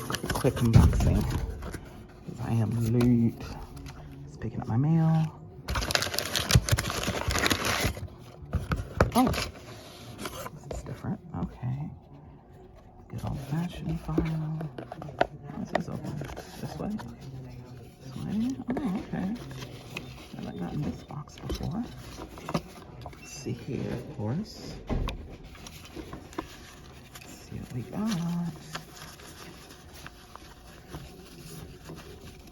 quick unboxing. Because I am late. Just picking up my mail. Oh, this is different. Okay. Good old fashioned file. How's this open? This way? This way? Oh, okay. I've gotten this box before. Let's see here, of course. Let's see what we got.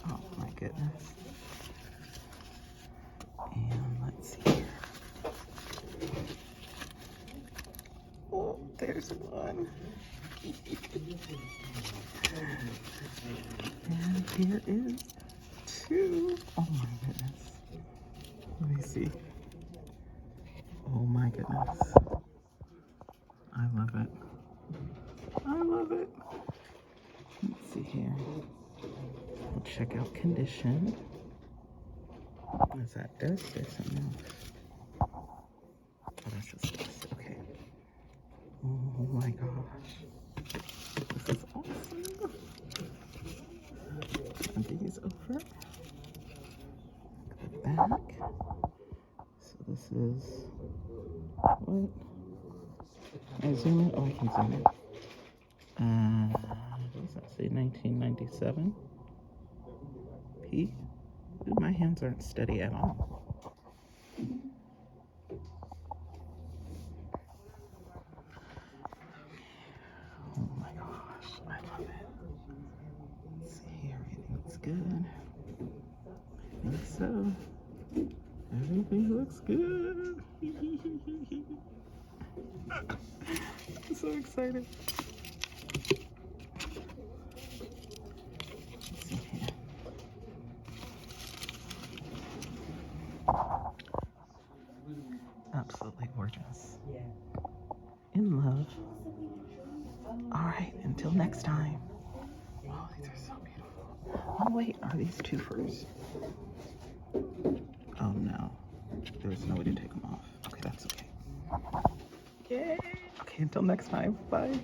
Oh my goodness. And let's see here. Oh, there's one. And here is two. Oh my goodness. Let me see. Oh my goodness. I love it. I love it. Let's see here. We'll check out condition. What is that? Dust or something else? Oh, that's just dust. Okay. Oh my gosh. This is awesome. And these over. The back. So this is what? Can I zoom in? Oh, I can zoom in. What does that say? 1997. P. Dude, my hands aren't steady at all. Oh my gosh, I love it. Let's see here, everything's good. I think so. Everything looks good. I'm so excited. Let's see here. Absolutely gorgeous. In love. All right, until next time. Oh, these are so beautiful. Oh wait, are these two first? Oh no, there's no way to take them off. Okay, that's okay. Yay! Okay, until next time. Bye.